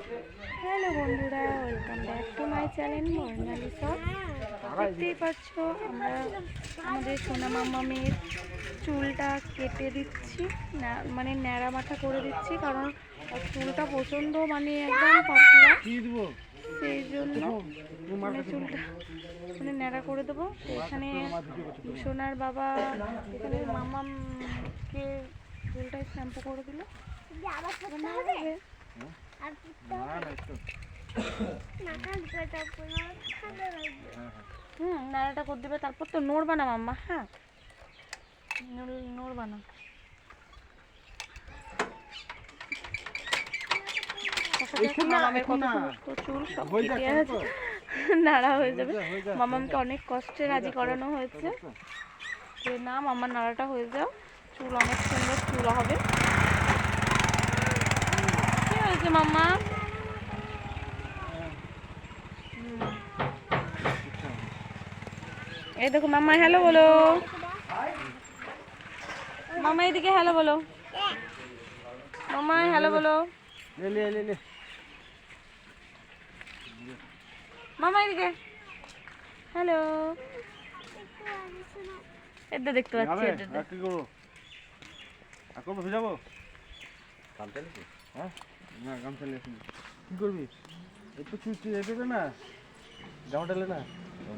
Hello বন্ধুরা, welcome back to my channel Mornali shot. দেখতেই পাচ্ছ আমরা আমাদের সোনা মামামের চুলটা কেটে দিচ্ছি, মানে ন্যাড়া মাথা করে দিচ্ছি, কারণ চুলটা প্রচণ্ড মানে একদম পাতলা, সেই জন্য মানে চুলটা মানে ন্যাড়া করে দেবো। তো এখানে সোনার বাবা এখানে মামামকে চুলটাই শ্যাম্পু করে দিল। নাড়াটা করে দেবে, তারপর তো নড়বা না মাম্মা। হ্যাঁ, নড়বা না। মামামের কত সমস্ত চুল সব কেটে আছে, নাড়া হয়ে যাবে। মামামকে অনেক কষ্টে রাজি করানো হয়েছে যে না মামার নাড়াটা হয়ে যাও, চুল অনেক সুন্দর চুল হবে। কি হয়েছে মাম্মা? এই দেখো মাম্মা, হ্যালো বলো। মামা এদিকে হ্যালো বলো। মামা হ্যালো বলো। মামা এদিকে হ্যালো। এটা দেখতে পাচ্ছি। যাবো হ্যাঁ, না গামছা নিয়ে কি করবি? একটু চুচি যেতে না, জামা টালে না,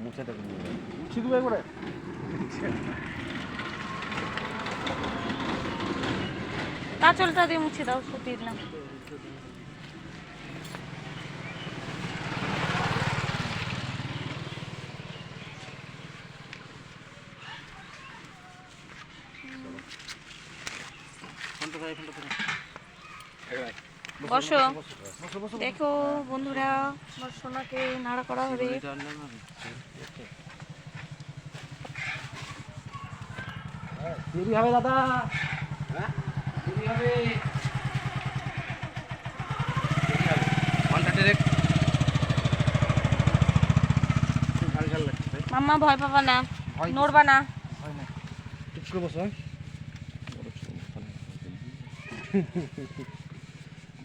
মুছাটা মুছি দেবো একবারে। কাঁচলটা দিয়ে মুছে দাও, শুকিয়ে দিলাম। বসো, দেখো বন্ধুরা, আমার সোনাকে নাড়া করা হবে। দেরি হবে দাদা, দেরি হবে। মাম্মা ভয় পাবা না, নড়বা না। চুপ করে বসো।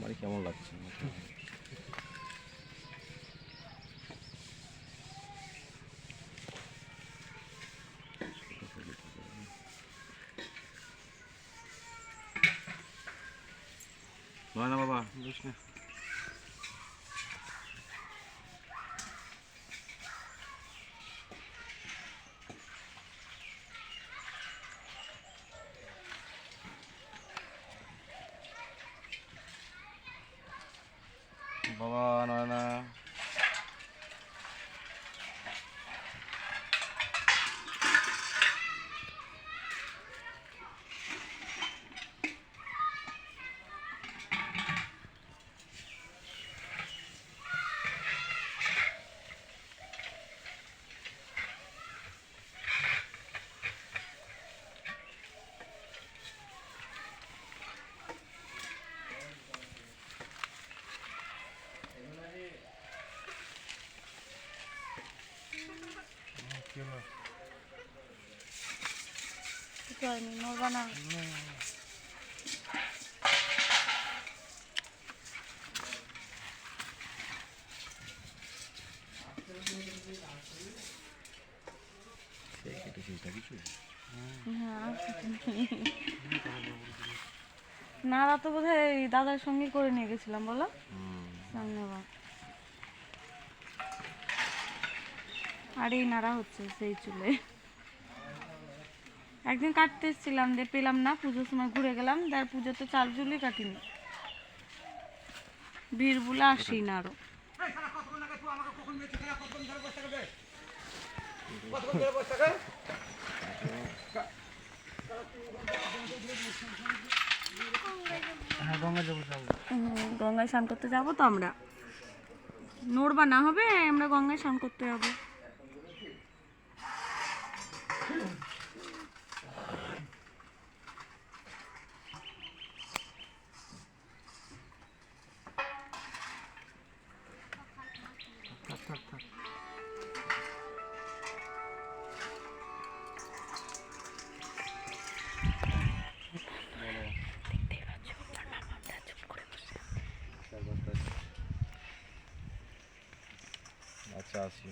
বাড়ি কেমন লাগছে? না বাবা, বুঝিস না। বাবা নয় না, নড়বা না। নাড়া তো বোধ হয় দাদার সঙ্গে করে নিয়ে গেছিলাম, বলো। ধন্যবাদ। আর এই নাড়া হচ্ছে সেই চুলে। একদিন কাটতে এসেছিলাম, যে পেলাম না, পুজোর সময় ঘুরে গেলাম, তার পুজোতে চাল চুলই কাটিনি, ভিড় বলে আসি না আরো। গঙ্গায় স্নান করতে যাবো তো আমরা, নড়বা না হবে, আমরা গঙ্গায় স্নান করতে যাবো। চা আসি।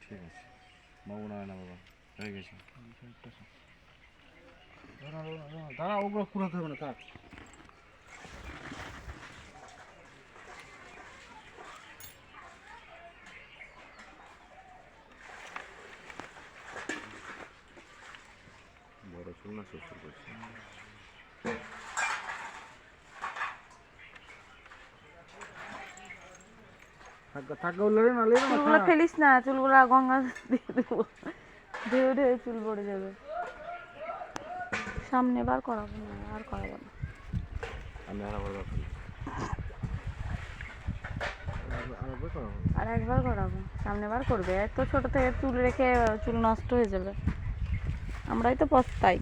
ঠিক আছে, বাবু না না বাবা হয়ে গেছে। দাঁড়া, ওগুলো কুড়াতে হবে না, থাক। বড় চুল না শ্বশুর করছে। চুলগুলো ফেলিস না, চুলগুলো গঙ্গা দিয়ে দেবো, ধুয়ে ধুয়ে চুল পড়ে যাবে। সামনে বার করাবো না, আর করাবো না। আমি আর একবার করাবো, সামনে বার করবে। এত ছোট থেকে চুল রেখে চুল নষ্ট হয়ে যাবে, আমরাই তো পস্তাই।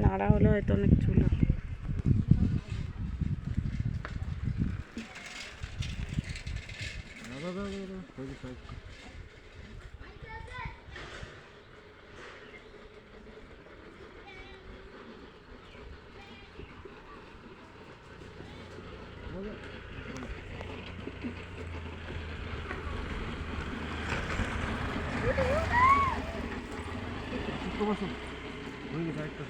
নাড়া হলে হয়তো অনেক চুল হতো। হয়ে গেছে,